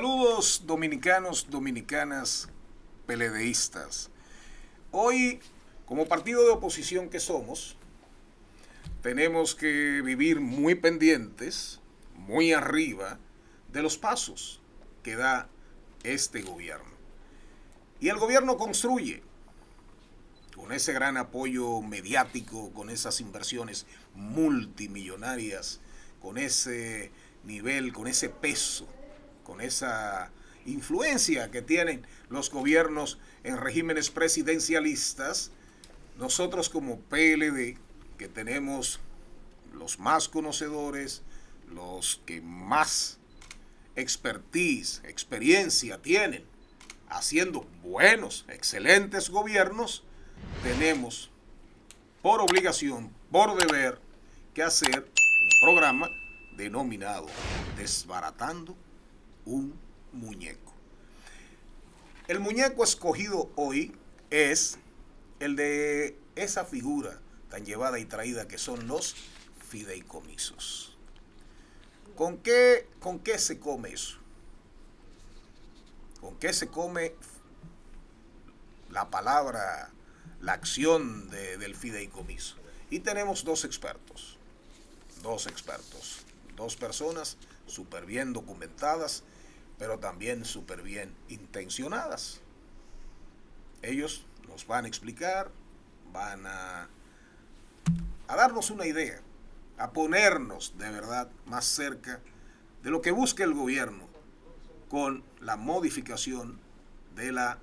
Saludos dominicanos, dominicanas, peledeístas. Hoy, como partido de oposición que somos, tenemos que vivir muy pendientes, muy arriba de los pasos que da este gobierno. Y el gobierno construye con ese gran apoyo mediático, con esas inversiones multimillonarias, con ese nivel, con ese peso, con esa influencia que tienen los gobiernos en regímenes presidencialistas. Nosotros como PLD, que tenemos los más conocedores, los que más experiencia tienen haciendo buenos, excelentes gobiernos, tenemos por obligación, por deber, que hacer un programa denominado Desbaratando un Muñeco. El muñeco escogido hoy es el de esa figura tan llevada y traída que son los fideicomisos. ¿Con qué se come eso? ¿Con qué se come la palabra, la acción del fideicomiso? Y tenemos dos personas súper bien documentadas, pero también súper bien intencionadas. Ellos nos van a explicar, van a darnos una idea, a ponernos de verdad más cerca de lo que busca el gobierno con la modificación de la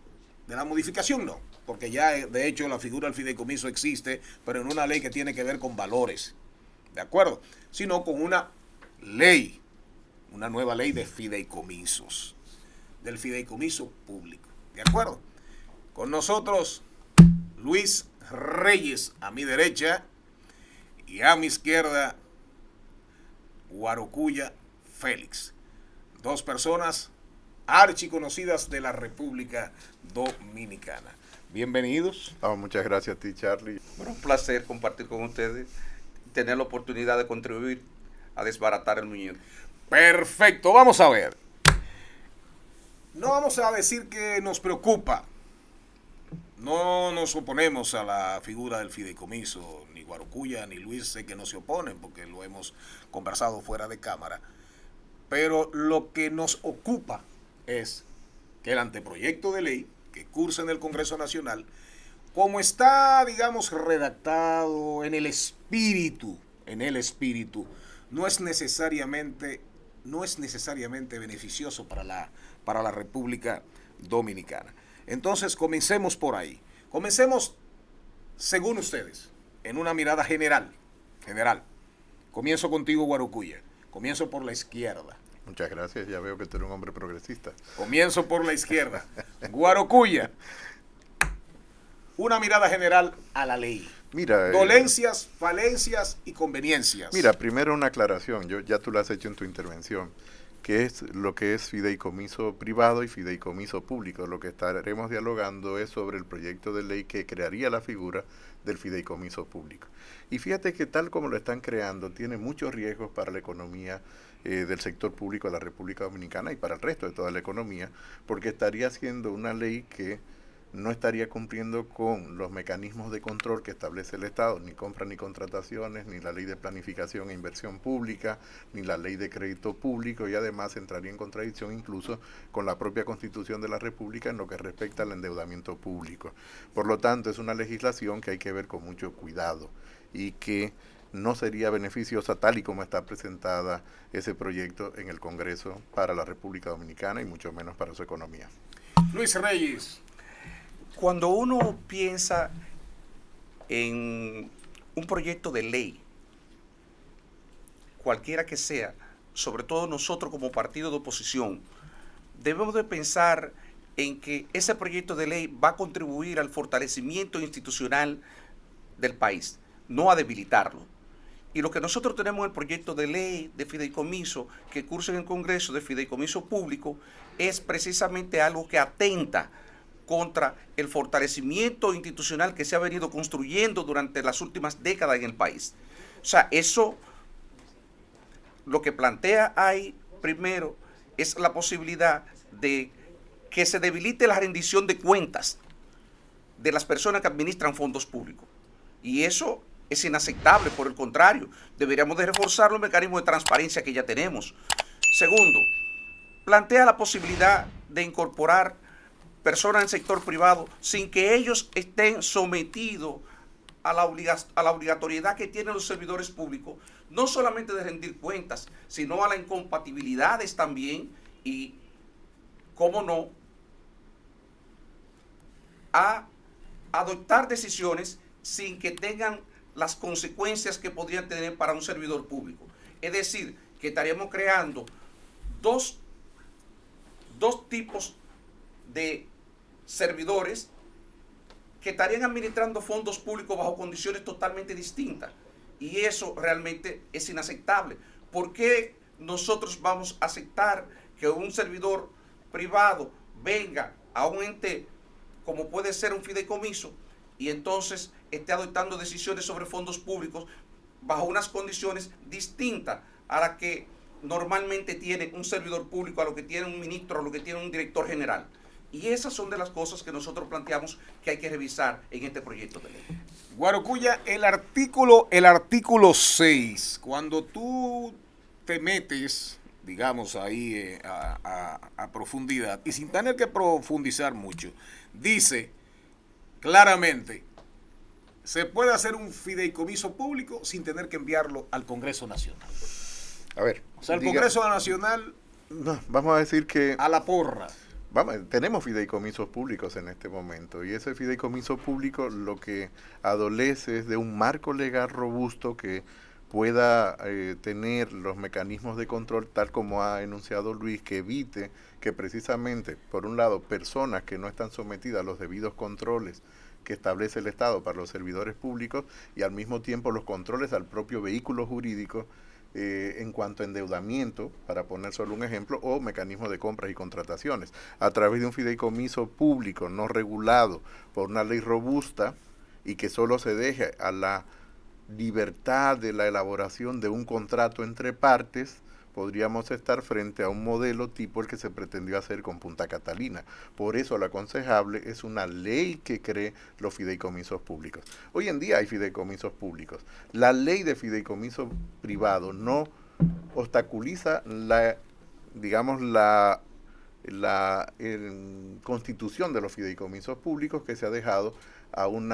modificación no, porque ya de hecho la figura del fideicomiso existe, pero en una ley que tiene que ver con valores, ¿de acuerdo? Sino con una ley, una nueva ley de fideicomisos, del fideicomiso público, ¿de acuerdo? Con nosotros Luis Reyes a mi derecha y a mi izquierda Guarocuya Félix, dos personas archiconocidas de la República Dominicana. Bienvenidos. Muchas gracias a ti, Charlie. Bueno, un placer compartir con ustedes, tener la oportunidad de contribuir a desbaratar el muñeco. Perfecto, vamos a ver. No vamos a decir que nos preocupa. No nos oponemos a la figura del fideicomiso, ni Guarocuya ni Luis sé que no se oponen porque lo hemos conversado fuera de cámara. Pero lo que nos ocupa es que el anteproyecto de ley que cursa en el Congreso Nacional, como está, digamos, redactado en el espíritu, no es necesariamente beneficioso para la República Dominicana. Entonces, comencemos por ahí. Comencemos, según ustedes, en una mirada general. Comienzo contigo, Guarocuya. Comienzo por la izquierda. Muchas gracias, ya veo que tú eres un hombre progresista. Comienzo por la izquierda. Guarocuya, una mirada general a la ley. Mira, dolencias, falencias y conveniencias. Mira, primero una aclaración, ya tú lo has hecho en tu intervención, que es lo que es fideicomiso privado y fideicomiso público. Lo que estaremos dialogando es sobre el proyecto de ley que crearía la figura del fideicomiso público. Y fíjate que tal como lo están creando, tiene muchos riesgos para la economía del sector público de la República Dominicana y para el resto de toda la economía, porque estaría siendo una ley que no estaría cumpliendo con los mecanismos de control que establece el Estado, ni compras ni contrataciones, ni la ley de planificación e inversión pública, ni la ley de crédito público, y además entraría en contradicción incluso con la propia Constitución de la República en lo que respecta al endeudamiento público. Por lo tanto, es una legislación que hay que ver con mucho cuidado y que no sería beneficiosa tal y como está presentada ese proyecto en el Congreso para la República Dominicana y mucho menos para su economía. Luis Reyes. Cuando uno piensa en un proyecto de ley, cualquiera que sea, sobre todo nosotros como partido de oposición, debemos de pensar en que ese proyecto de ley va a contribuir al fortalecimiento institucional del país, no a debilitarlo. Y lo que nosotros tenemos en el proyecto de ley de fideicomiso que cursa en el Congreso de fideicomiso público es precisamente algo que atenta contra el fortalecimiento institucional que se ha venido construyendo durante las últimas décadas en el país. O sea, eso lo que plantea ahí primero es la posibilidad de que se debilite la rendición de cuentas de las personas que administran fondos públicos. Y eso es inaceptable, por el contrario, deberíamos de reforzar los mecanismos de transparencia que ya tenemos. Segundo, plantea la posibilidad de incorporar personas del sector privado sin que ellos estén sometidos a la obligatoriedad que tienen los servidores públicos, no solamente de rendir cuentas, sino a las incompatibilidades también y, cómo no, a adoptar decisiones sin que tengan las consecuencias que podrían tener para un servidor público. Es decir, que estaríamos creando dos tipos de servidores que estarían administrando fondos públicos bajo condiciones totalmente distintas. Y eso realmente es inaceptable. ¿Por qué nosotros vamos a aceptar que un servidor privado venga a un ente como puede ser un fideicomiso y entonces esté adoptando decisiones sobre fondos públicos bajo unas condiciones distintas a las que normalmente tiene un servidor público, a lo que tiene un ministro, a lo que tiene un director general? Y esas son de las cosas que nosotros planteamos que hay que revisar en este proyecto de ley. Guarocuya, el artículo 6, cuando tú te metes, digamos, ahí a profundidad, y sin tener que profundizar mucho, dice claramente, se puede hacer un fideicomiso público sin tener que enviarlo al Congreso Nacional. A ver. O sea, el Congreso Nacional, no, vamos a decir que a la porra. Tenemos fideicomisos públicos en este momento y ese fideicomiso público lo que adolece es de un marco legal robusto que pueda tener los mecanismos de control tal como ha enunciado Luis, que evite que precisamente, por un lado, personas que no están sometidas a los debidos controles que establece el Estado para los servidores públicos y al mismo tiempo los controles al propio vehículo jurídico en cuanto a endeudamiento, para poner solo un ejemplo, o mecanismos de compras y contrataciones, a través de un fideicomiso público no regulado por una ley robusta y que solo se deje a la libertad de la elaboración de un contrato entre partes, podríamos estar frente a un modelo tipo el que se pretendió hacer con Punta Catalina. Por eso lo aconsejable es una ley que cree los fideicomisos públicos. Hoy en día hay fideicomisos públicos. La ley de fideicomiso privado no obstaculiza la constitución de los fideicomisos públicos que se ha dejado a un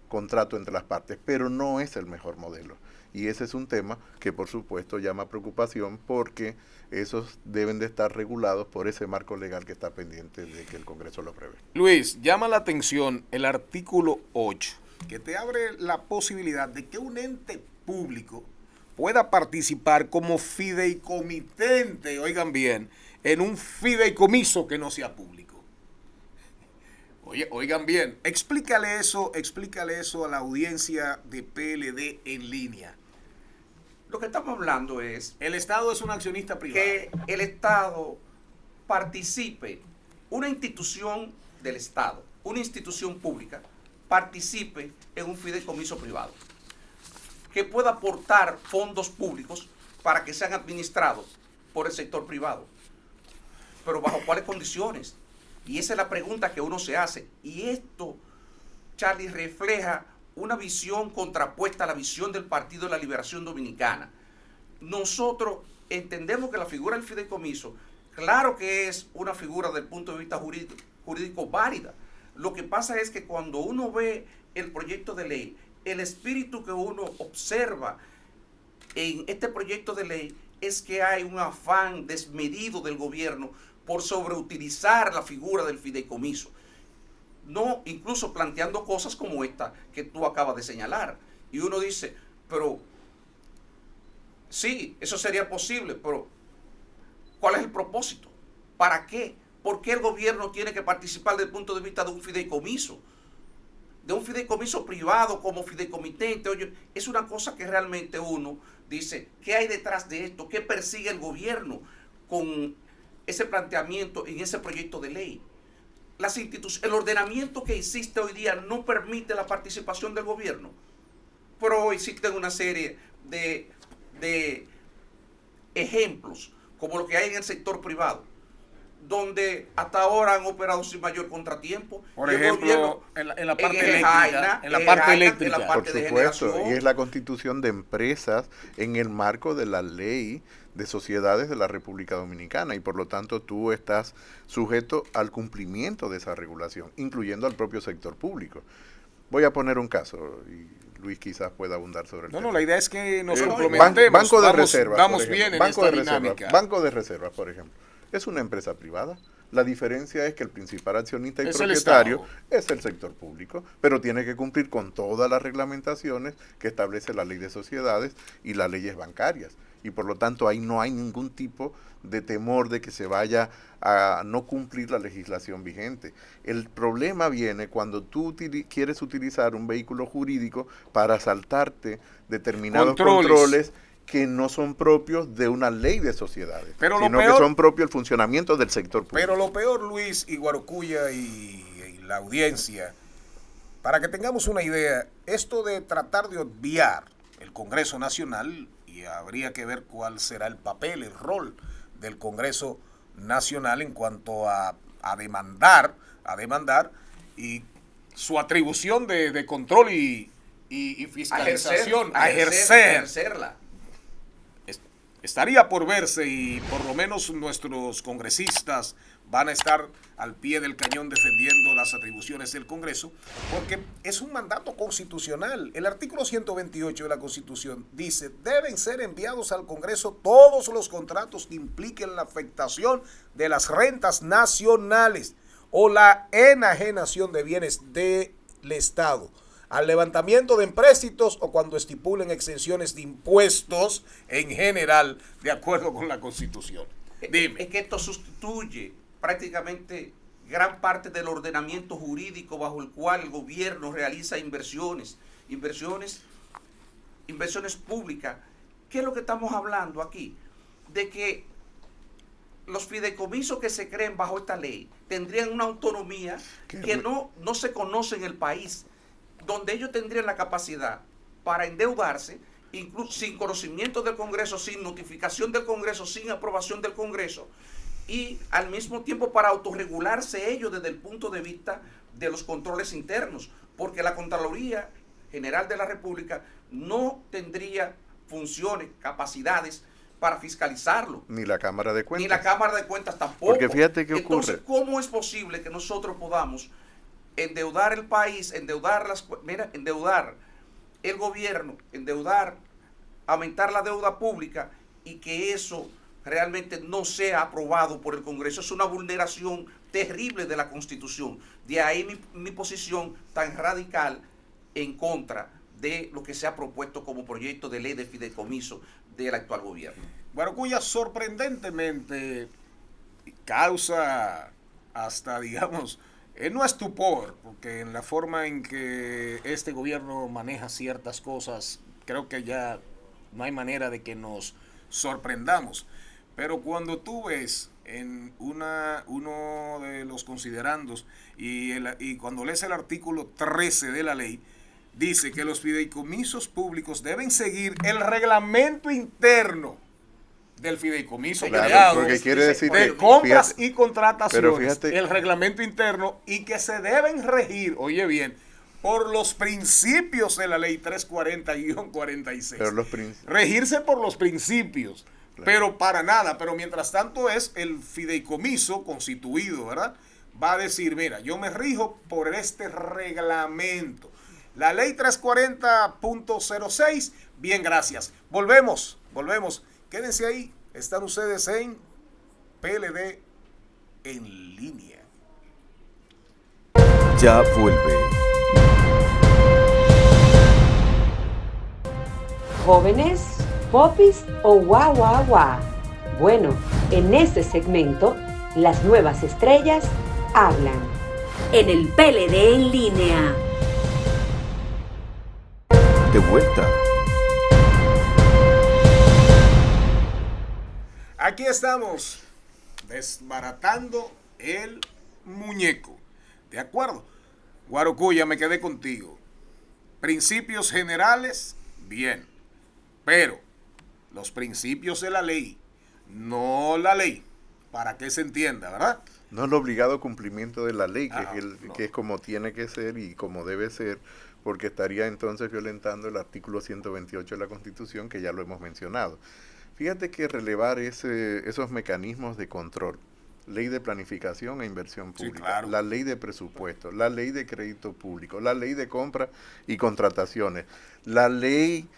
contrato entre las partes, pero no es el mejor modelo. Y ese es un tema que por supuesto llama preocupación porque esos deben de estar regulados por ese marco legal que está pendiente de que el Congreso lo prevé. Luis, llama la atención el artículo 8, que te abre la posibilidad de que un ente público pueda participar como fideicomitente, oigan bien, en un fideicomiso que no sea público. Oigan bien, explícale eso a la audiencia de PLD en línea. Lo que estamos hablando es... El Estado es un accionista privado. Que el Estado participe, una institución del Estado, una institución pública, participe en un fideicomiso privado, que pueda aportar fondos públicos para que sean administrados por el sector privado. Pero ¿bajo cuáles condiciones? Y esa es la pregunta que uno se hace. Y esto, Charlie, refleja una visión contrapuesta a la visión del Partido de la Liberación Dominicana. Nosotros entendemos que la figura del fideicomiso, claro que es una figura desde el punto de vista jurídico válida. Lo que pasa es que cuando uno ve el proyecto de ley, el espíritu que uno observa en este proyecto de ley es que hay un afán desmedido del gobierno por sobreutilizar la figura del fideicomiso. No, incluso planteando cosas como esta que tú acabas de señalar. Y uno dice, pero sí, eso sería posible, pero ¿cuál es el propósito? ¿Para qué? ¿Por qué el gobierno tiene que participar desde el punto de vista de un fideicomiso? De un fideicomiso privado como fideicomitente. Oye, es una cosa que realmente uno dice, ¿qué hay detrás de esto? ¿Qué persigue el con ese planteamiento en ese proyecto de ley? El ordenamiento que existe hoy día no permite la participación del gobierno, pero existen una serie de ejemplos, como lo que hay en el sector privado, donde hasta ahora han operado sin mayor contratiempo. Por ejemplo, en la parte eléctrica. En la parte Por supuesto, y es la constitución de empresas en el marco de la ley de sociedades de la República Dominicana, y por lo tanto tú estás sujeto al cumplimiento de esa regulación, incluyendo al propio sector público. Voy a poner un caso, y Luis quizás pueda abundar sobre el tema. No, la idea es que nos complementemos. Banco de Reservas, vamos bien en esta dinámica. Banco de Reservas, por ejemplo, es una empresa privada. La diferencia es que el principal accionista y propietario es el sector público, pero tiene que cumplir con todas las reglamentaciones que establece la ley de sociedades y las leyes bancarias. Y por lo tanto ahí no hay ningún tipo de temor de que se vaya a no cumplir la legislación vigente. El problema viene cuando tú quieres utilizar un vehículo jurídico para saltarte determinados controles que no son propios de una ley de sociedades, sino que son propios del funcionamiento del sector público. Pero lo peor, Luis y Guarocuya y la audiencia, para que tengamos una idea, esto de tratar de obviar el Congreso Nacional, y habría que ver cuál será el papel, el rol del Congreso Nacional en cuanto a demandar y su atribución de control y fiscalización, a ejercerla. Estaría por verse, y por lo menos nuestros congresistas van a estar al pie del cañón defendiendo las atribuciones del Congreso, porque es un mandato constitucional. El artículo 128 de la Constitución dice: deben ser enviados al Congreso todos los contratos que impliquen la afectación de las rentas nacionales o la enajenación de bienes del Estado, al levantamiento de empréstitos o cuando estipulen exenciones de impuestos en general, de acuerdo con la Constitución. Dime. Es que esto sustituye prácticamente gran parte del ordenamiento jurídico bajo el cual el gobierno realiza inversiones públicas. ¿Qué es lo que estamos hablando aquí? De que los fideicomisos que se creen bajo esta ley tendrían una autonomía que no se conoce en el país, donde ellos tendrían la capacidad para endeudarse, incluso sin conocimiento del Congreso, sin notificación del Congreso, sin aprobación del Congreso, y al mismo tiempo para autorregularse ellos desde el punto de vista de los controles internos, porque la Contraloría General de la República no tendría funciones, capacidades para fiscalizarlo. Ni la Cámara de Cuentas. Ni la Cámara de Cuentas tampoco. Porque fíjate qué ocurre. Entonces, ¿cómo es posible que nosotros podamos endeudar el país, endeudar el gobierno, aumentar la deuda pública, y que eso realmente no sea aprobado por el Congreso? Es una vulneración terrible de la Constitución. De ahí mi posición tan radical en contra de lo que se ha propuesto como proyecto de ley de fideicomiso del actual gobierno. Guarocuya, sorprendentemente causa hasta, digamos, no estupor, porque en la forma en que este gobierno maneja ciertas cosas, creo que ya no hay manera de que nos sorprendamos. Pero cuando tú ves en uno de los considerandos y cuando lees el artículo 13 de la ley, dice que los fideicomisos públicos deben seguir el reglamento interno del fideicomiso, claro, porque quiere decir de que, compras fíjate, y contrataciones, fíjate, el reglamento interno, y que se deben regir, oye bien, por los principios de la ley 340-46. Regirse por los principios, claro. Pero para nada, pero mientras tanto es el fideicomiso constituido, ¿verdad? Va a decir, mira, yo me rijo por este reglamento. La ley 340.06, bien, gracias. Volvemos. Quédense ahí, están ustedes en PLD en línea. Ya vuelve. Jóvenes, popis o guau guau guau. Bueno, en este segmento, las nuevas estrellas hablan. En el PLD en línea. De vuelta. Aquí estamos, desbaratando el muñeco. ¿De acuerdo? Guarocuya, me quedé contigo. Principios generales, bien. Pero los principios de la ley no la ley, para que se entienda, ¿verdad? No el obligado cumplimiento de la ley, No. que es como tiene que ser y como debe ser, porque estaría entonces violentando el artículo 128 de la Constitución, que ya lo hemos mencionado. Fíjate que relevar esos mecanismos de control, ley de planificación e inversión pública, Sí, claro. la ley de presupuesto, la ley de crédito público, la ley de compra y contrataciones, la ley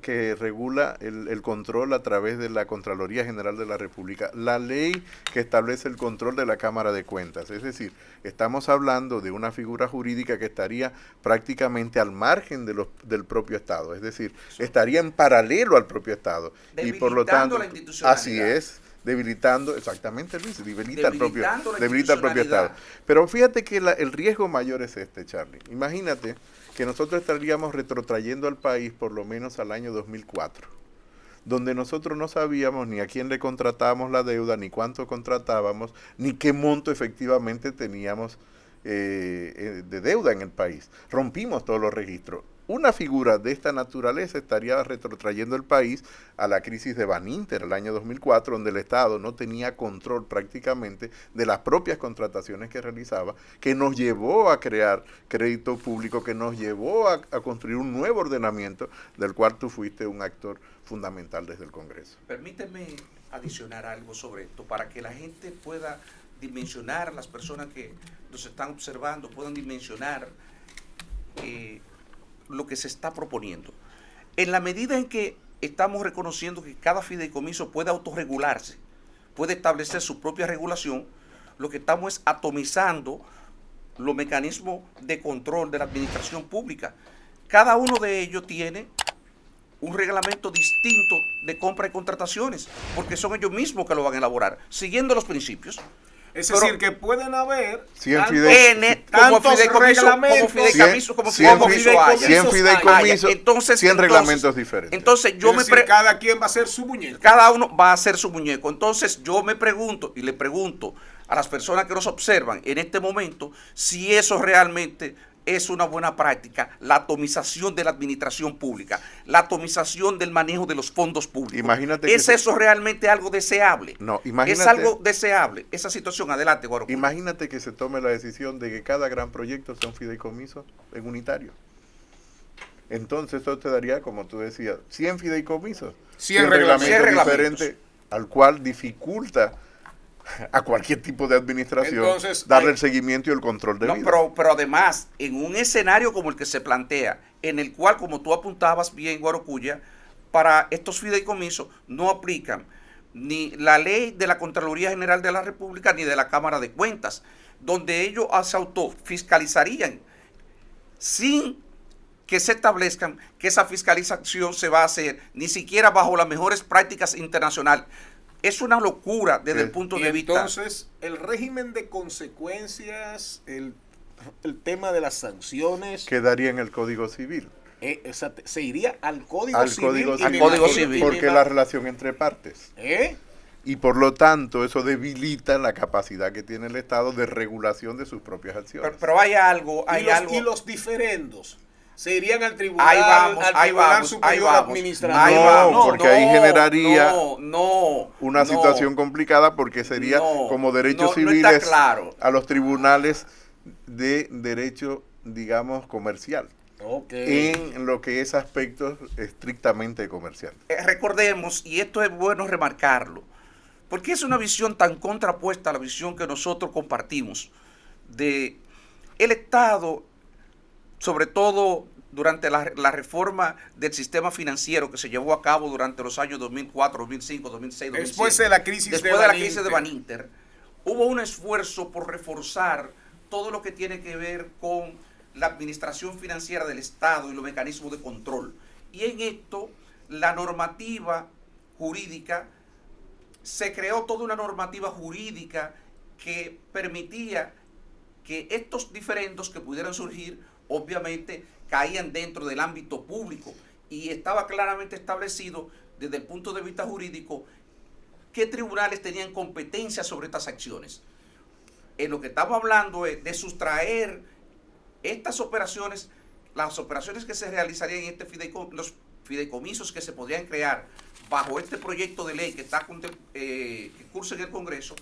que regula el control a través de la Contraloría General de la República, la ley que establece el control de la Cámara de Cuentas. Es decir, estamos hablando de una figura jurídica que estaría prácticamente al margen del propio Estado, es decir, estaría en paralelo al propio Estado. Y por lo tanto, la institucionalidad. así es, debilitando, exactamente Luis, debilita al propio institucionalidad. Estado. Pero fíjate que el riesgo mayor es este, Charlie. Imagínate que nosotros estaríamos retrotrayendo al país por lo menos al año 2004, donde nosotros no sabíamos ni a quién le contratábamos la deuda, ni cuánto contratábamos, ni qué monto efectivamente teníamos de deuda en el país. Rompimos todos los registros. Una figura de esta naturaleza estaría retrotrayendo el país a la crisis de Baninter, el año 2004, donde el Estado no tenía control prácticamente de las propias contrataciones que realizaba, que nos llevó a crear crédito público, que nos llevó a construir un nuevo ordenamiento, del cual tú fuiste un actor fundamental desde el Congreso. Permíteme adicionar algo sobre esto para que la gente pueda dimensionar, las personas que nos están observando puedan dimensionar lo que se está proponiendo. En la medida en que estamos reconociendo que cada fideicomiso puede autorregularse, puede establecer su propia regulación, lo que estamos es atomizando los mecanismos de control de la administración pública. Cada uno de ellos tiene un reglamento distinto de compra y contrataciones, porque son ellos mismos que lo van a elaborar, siguiendo los principios. Es decir, que pueden haber 100 tantos fideicomisos, reglamentos, como 100 fideicomisos, entonces 100 reglamentos diferentes. Entonces es decir, cada quien va a hacer su muñeco. Cada uno va a hacer su muñeco. Entonces yo me pregunto y le pregunto a las personas que nos observan en este momento si eso realmente es una buena práctica, la atomización de la administración pública, la atomización del manejo de los fondos públicos. Imagínate ¿Es eso realmente algo deseable? No, imagínate. ¿Es algo deseable esa situación? Adelante, Guarocuya. Imagínate que se tome la decisión de que cada gran proyecto sea un fideicomiso en unitario. Entonces eso te daría, como tú decías, 100 fideicomisos, 100 reglamentos diferentes, al cual dificulta a cualquier tipo de administración Entonces, darle el seguimiento y el control de vida. Pero además, en un escenario como el que se plantea, en el cual, como tú apuntabas bien, Guarocuya, para estos fideicomisos no aplican ni la ley de la Contraloría General de la República ni de la Cámara de Cuentas, donde ellos se autofiscalizarían sin que se establezcan que esa fiscalización se va a hacer ni siquiera bajo las mejores prácticas internacionales. Es una locura desde el punto de vista. Entonces, el régimen de consecuencias, el tema de las sanciones, Quedaría en el Código Civil. se iría al Código Al Civil. Código y Civil. me Al Código imagino- Civil. y me Porque la relación entre partes. Y por lo tanto, eso debilita la capacidad que tiene el Estado de regulación de sus propias acciones. Pero hay algo, y los diferendos se irían al tribunal, Ahí vamos, al ahí Tribunal vamos, Superior ahí vamos. Administrativo. Ahí No, vamos. porque ahí generaría una no, situación complicada, porque sería no, como derechos no civiles está claro. a los tribunales de derecho, digamos, comercial, Ok. en lo que es aspectos estrictamente comercial. Recordemos, y esto es bueno remarcarlo, porque es una visión tan contrapuesta a la visión que nosotros compartimos de el Estado, sobre todo durante la reforma del sistema financiero que se llevó a cabo durante los años 2004, 2005, 2006, 2007. Después de la crisis Después de la crisis de Baninter, hubo un esfuerzo por reforzar todo lo que tiene que ver con la administración financiera del Estado y los mecanismos de control. Y en esto, la normativa jurídica, se creó toda una normativa jurídica que permitía que estos diferendos que pudieran surgir, obviamente, caían dentro del ámbito público y estaba claramente establecido desde el punto de vista jurídico qué tribunales tenían competencia sobre estas acciones. En lo que estamos hablando es de sustraer estas operaciones, las operaciones que se realizarían en este fideicomiso, los fideicomisos que se podrían crear bajo este proyecto de ley que está que cursa en el Congreso,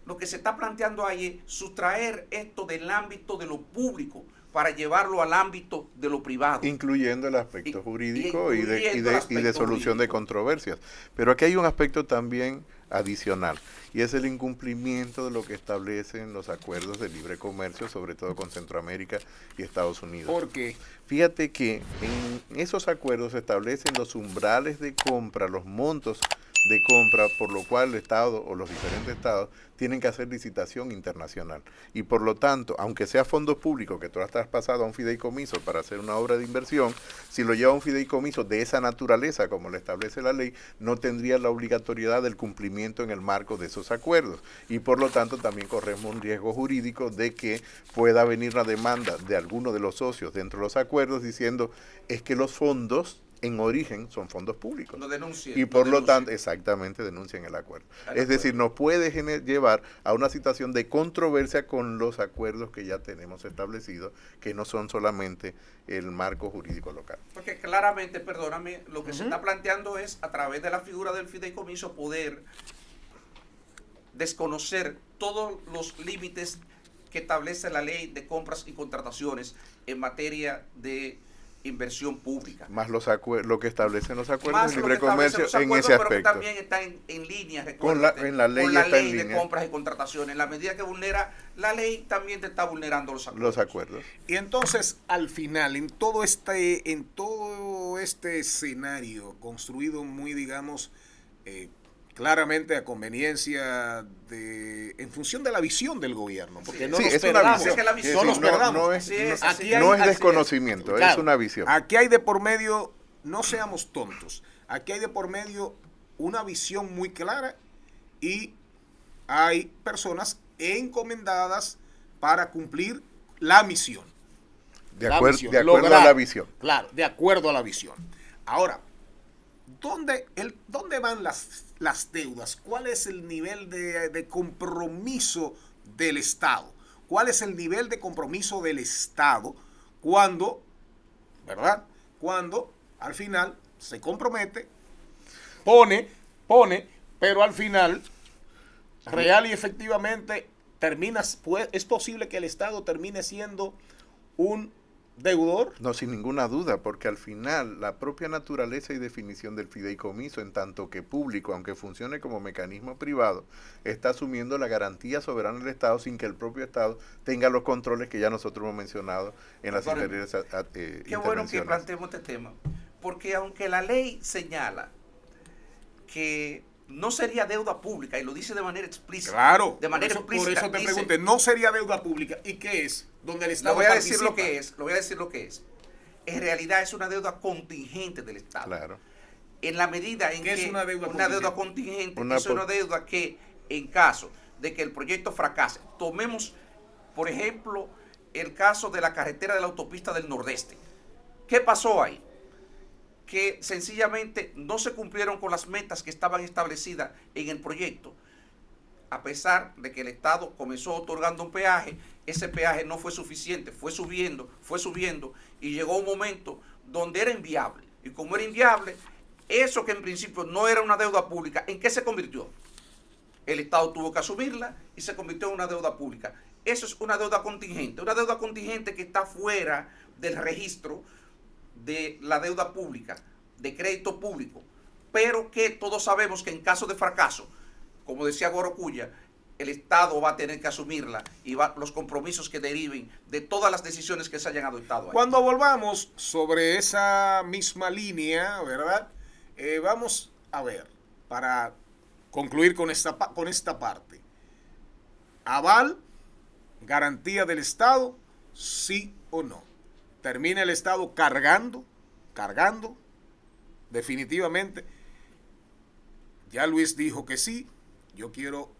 lo que se está planteando ahí es sustraer esto del ámbito de lo público para llevarlo al ámbito de lo privado. Incluyendo el aspecto jurídico y el de aspecto solución de jurídico. controversias. Pero aquí hay un aspecto también adicional, y es el incumplimiento de lo que establecen los acuerdos de libre comercio, sobre todo con Centroamérica y Estados Unidos. ¿Por qué? Fíjate que en esos acuerdos se establecen los umbrales de compra, los montos de compra, por lo cual el Estado o los diferentes estados tienen que hacer licitación internacional. Y por lo tanto, aunque sea fondos públicos que tú has traspasado a un fideicomiso para hacer una obra de inversión, si lo lleva a un fideicomiso de esa naturaleza, como lo establece la ley, no tendría la obligatoriedad del cumplimiento en el marco de esos acuerdos. Y por lo tanto, también corremos un riesgo jurídico de que pueda venir la demanda de alguno de los socios dentro de los acuerdos diciendo es que los fondos en origen son fondos públicos. No denuncien, y por no lo denuncien. tanto, exactamente, denuncian el acuerdo. Es decir, nos puede llevar a una situación de controversia con los acuerdos que ya tenemos establecidos, que no son solamente el marco jurídico local. Porque claramente, perdóname, lo que se está planteando es, a través de la figura del fideicomiso, poder desconocer todos los límites que establece la ley de compras y contrataciones en materia de inversión pública. Más lo que establecen los acuerdos Más de lo libre que establecen comercio los en acuerdos, ese pero que aspecto. también está en línea, En la ley con la está en ley de línea. compras y contrataciones. En la medida que vulnera la ley, también te está vulnerando los acuerdos. Los acuerdos. Y entonces, al final, en todo este escenario construido muy, digamos, claramente a conveniencia en función de la visión del gobierno, porque Sí, no sí, nos es una perdamos, visión. Es que la visión- no nos perdamos. No es, Así es, no- así no es, es así es. desconocimiento, es Claro, una visión. Aquí hay de por medio, no seamos tontos, aquí hay de por medio una visión muy clara y hay personas encomendadas para cumplir la misión. De La acuerdo visión, a lograr, la visión. Claro, de acuerdo a la visión. Ahora, ¿dónde van las deudas? ¿Cuál es el nivel de compromiso del Estado? ¿Cuál es el nivel de compromiso del Estado cuando, ¿verdad? Cuando al final se compromete, pone, pero al final, real y efectivamente, es posible que el Estado termine siendo un deudor. No, sin ninguna duda, porque al final la propia naturaleza y definición del fideicomiso, en tanto que público, aunque funcione como mecanismo privado, está asumiendo la garantía soberana del Estado sin que el propio Estado tenga los controles que ya nosotros hemos mencionado en las Perdón. anteriores Qué bueno que intervenciones. planteemos este tema, porque aunque la ley señala que no sería deuda pública, y lo dice de manera explícita. Claro, De manera por explícita. eso te dice- pregunté, ¿no sería deuda pública? ¿Y qué es? Donde el Estado Lo voy a decir participa. lo que es, lo voy a decir lo que es. En realidad es una deuda contingente del Estado. Claro. En la medida en ¿Qué que es una deuda contingente Una es una deuda que, en caso de que el proyecto fracase, tomemos, por ejemplo, el caso de la carretera de la autopista del Nordeste. ¿Qué pasó ahí? Que sencillamente no se cumplieron con las metas que estaban establecidas en el proyecto. A pesar de que el Estado comenzó otorgando un peaje, ese peaje no fue suficiente, fue subiendo, y llegó un momento donde era inviable. Y como era inviable, eso que en principio no era una deuda pública, ¿en qué se convirtió? El Estado tuvo que asumirla y se convirtió en una deuda pública. Eso es una deuda contingente que está fuera del registro de la deuda pública, de crédito público, pero que todos sabemos que en caso de fracaso, como decía Gorocuya, el Estado va a tener que asumirla y los compromisos que deriven de todas las decisiones que se hayan adoptado ahí. Cuando volvamos sobre esa misma línea, ¿verdad? Vamos a ver, para concluir con esta parte. Aval, garantía del Estado, sí o no. Termina el Estado cargando, definitivamente. Ya Luis dijo que sí. Yo quiero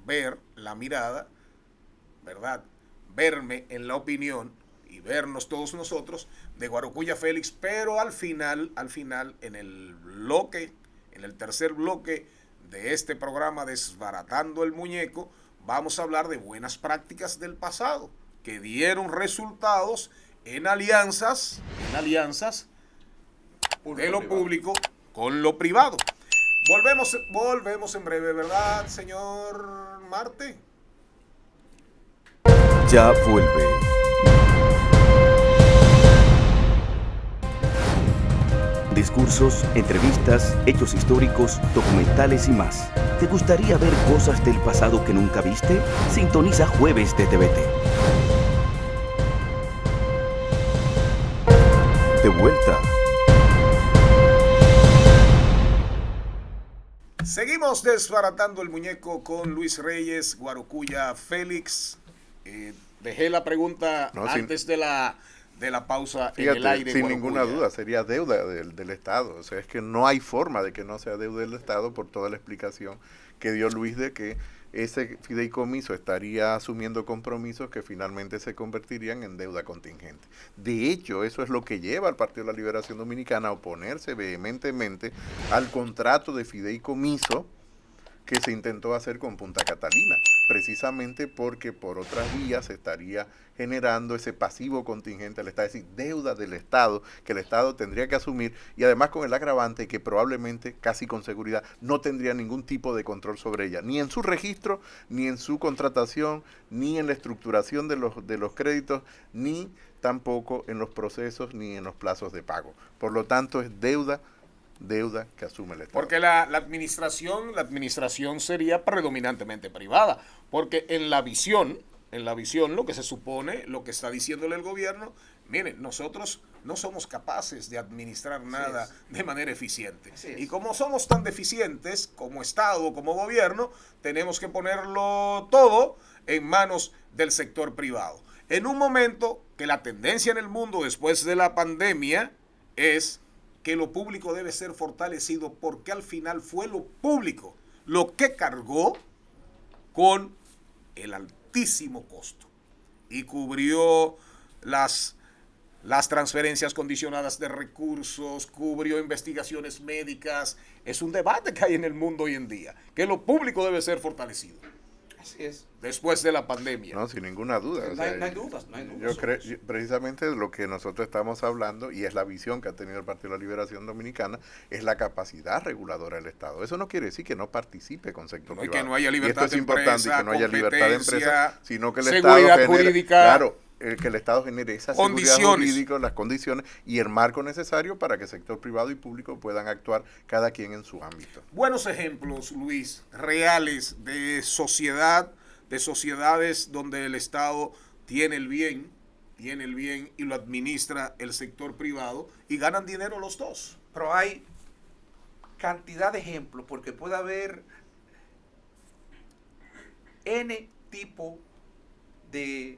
ver la mirada, ¿verdad? Verme en la opinión y vernos todos nosotros de Guarocuya Félix, pero al final, en el tercer bloque de este programa Desbaratando el Muñeco, vamos a hablar de buenas prácticas del pasado que dieron resultados en alianzas de lo público con lo privado. Volvemos en breve, ¿verdad, señor Marte? Ya vuelve. Discursos, entrevistas, hechos históricos, documentales y más. ¿Te gustaría ver cosas del pasado que nunca viste? Sintoniza Jueves de TVT. De vuelta. Seguimos desbaratando el muñeco con Luis Reyes, Guarocuya, Félix. Dejé la pregunta antes de la pausa. Fíjate, en el aire. sin Guarocuya. ninguna duda, sería deuda del Estado. O sea, es que no hay forma de que no sea deuda del Estado por toda la explicación que dio Luis de que ese fideicomiso estaría asumiendo compromisos que finalmente se convertirían en deuda contingente. De hecho, eso es lo que lleva al Partido de la Liberación Dominicana a oponerse vehementemente al contrato de fideicomiso que se intentó hacer con Punta Catalina, precisamente porque por otras vías se estaría generando ese pasivo contingente al Estado, es decir, deuda del Estado que el Estado tendría que asumir, y además con el agravante que probablemente, casi con seguridad, no tendría ningún tipo de control sobre ella, ni en su registro, ni en su contratación, ni en la estructuración de los créditos, ni tampoco en los procesos, ni en los plazos de pago. Por lo tanto, es deuda que asume el Estado. Porque la administración sería predominantemente privada, porque en la visión lo que se supone, lo que está diciéndole el gobierno, miren, nosotros no somos capaces de administrar nada de manera eficiente. Y como somos tan deficientes como Estado, como gobierno, tenemos que ponerlo todo en manos del sector privado. En un momento que la tendencia en el mundo después de la pandemia es que lo público debe ser fortalecido, porque al final fue lo público lo que cargó con el altísimo costo y cubrió las transferencias condicionadas de recursos, cubrió investigaciones médicas. Es un debate que hay en el mundo hoy en día, que lo público debe ser fortalecido. Así es. Después de la pandemia. No, sin ninguna duda. No hay dudas. Yo creo, precisamente de lo que nosotros estamos hablando, y es la visión que ha tenido el Partido de la Liberación Dominicana, es la capacidad reguladora del Estado. Eso no quiere decir que no participe con sector privado. Que no haya libertad y esto es importante, que no haya libertad de empresa, sino que el Estado seguridad jurídica, claro, que el Estado genere esa seguridad jurídica, las condiciones y el marco necesario para que el sector privado y público puedan actuar cada quien en su ámbito. Buenos ejemplos, Luis, reales de sociedades donde el Estado tiene el bien y lo administra el sector privado y ganan dinero los dos. Pero hay cantidad de ejemplos, porque puede haber N tipo de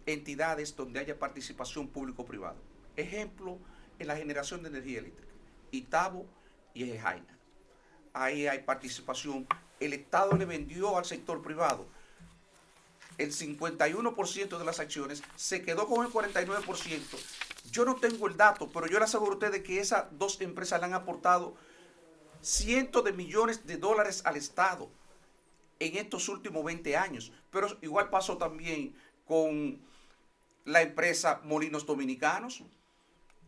entidades donde haya participación público-privada. Ejemplo, en la generación de energía eléctrica, Itabo y Ejejaina. Ahí hay participación. El Estado le vendió al sector privado el 51% de las acciones, se quedó con el 49%. Yo no tengo el dato, pero yo le aseguro a ustedes que esas dos empresas le han aportado cientos de millones de dólares al Estado en estos últimos 20 años. Pero igual pasó también con la empresa Molinos Dominicanos,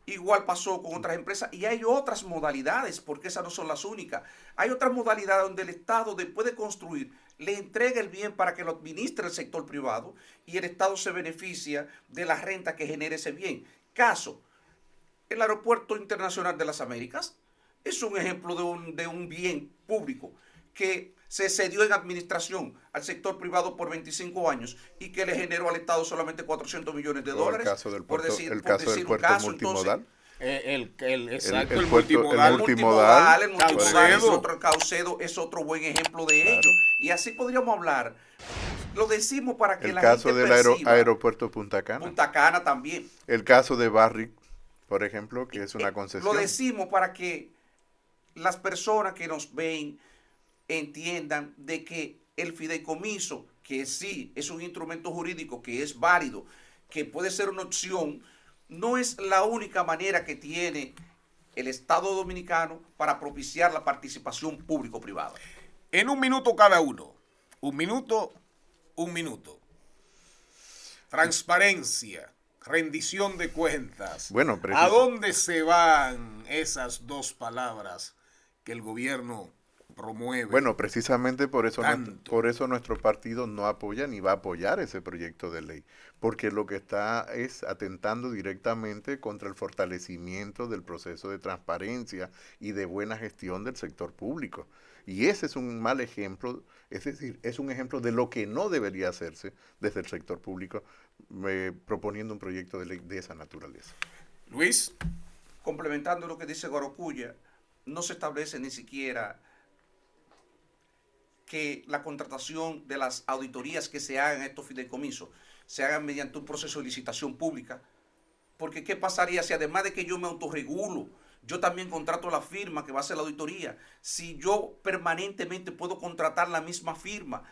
igual pasó con otras empresas, y hay otras modalidades, porque esas no son las únicas. Hay otras modalidades donde el Estado, después de construir, le entrega el bien para que lo administre el sector privado, y el Estado se beneficia de la renta que genere ese bien. Caso, el Aeropuerto Internacional de las Américas es un ejemplo de un bien público que se cedió en administración al sector privado por 25 años y que le generó al Estado solamente 400 millones de dólares. El caso del puerto, del puerto multimodal. Entonces, El multimodal Caucedo. Caucedo es otro buen ejemplo de ello. Y así podríamos hablar. Lo decimos para que la gente perciba. El caso del aeropuerto Punta Cana. Punta Cana también. El caso de Barrick, por ejemplo, que es una concesión. Lo decimos para que las personas que nos ven entiendan de que el fideicomiso, que sí es un instrumento jurídico que es válido, que puede ser una opción, no es la única manera que tiene el Estado dominicano para propiciar la participación público-privada. En un minuto cada uno. Un minuto. Transparencia rendición de cuentas. Bueno, ¿A dónde se van esas dos palabras que el gobierno promueve? Bueno, precisamente por eso tanto? nuestro partido no apoya ni va a apoyar ese proyecto de ley, porque lo que está es atentando directamente contra el fortalecimiento del proceso de transparencia y de buena gestión del sector público. Y ese es un mal ejemplo, es decir, es un ejemplo de lo que no debería hacerse desde el sector público, proponiendo un proyecto de ley de esa naturaleza. Luis. Complementando lo que dice Guarocuya, no se establece ni siquiera que la contratación de las auditorías que se hagan en estos fideicomisos se hagan mediante un proceso de licitación pública. Porque ¿qué pasaría si además de que yo me autorregulo, yo también contrato la firma que va a hacer la auditoría? Si yo permanentemente puedo contratar la misma firma,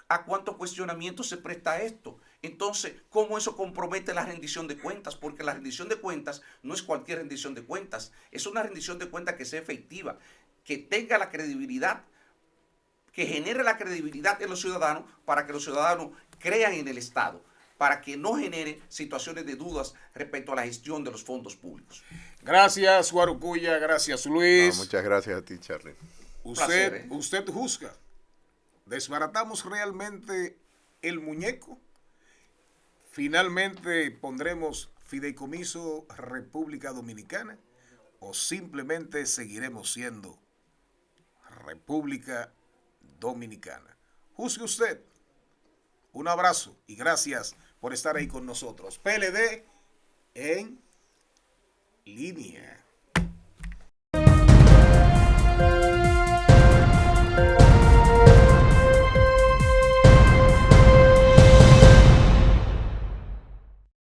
¿a cuánto cuestionamiento se presta esto? Entonces, ¿cómo eso compromete la rendición de cuentas? Porque la rendición de cuentas no es cualquier rendición de cuentas, es una rendición de cuentas que sea efectiva, que tenga la credibilidad, que genere la credibilidad en los ciudadanos para que los ciudadanos crean en el Estado, para que no genere situaciones de dudas respecto a la gestión de los fondos públicos. Gracias, Guarocuya, gracias, Luis. No, muchas gracias a ti, Charlie. Usted juzga. ¿Desbaratamos realmente el muñeco? ¿Finalmente pondremos fideicomiso República Dominicana? ¿O simplemente seguiremos siendo República Dominicana? Juzgue usted. Un abrazo y gracias por estar ahí con nosotros. PLD en línea.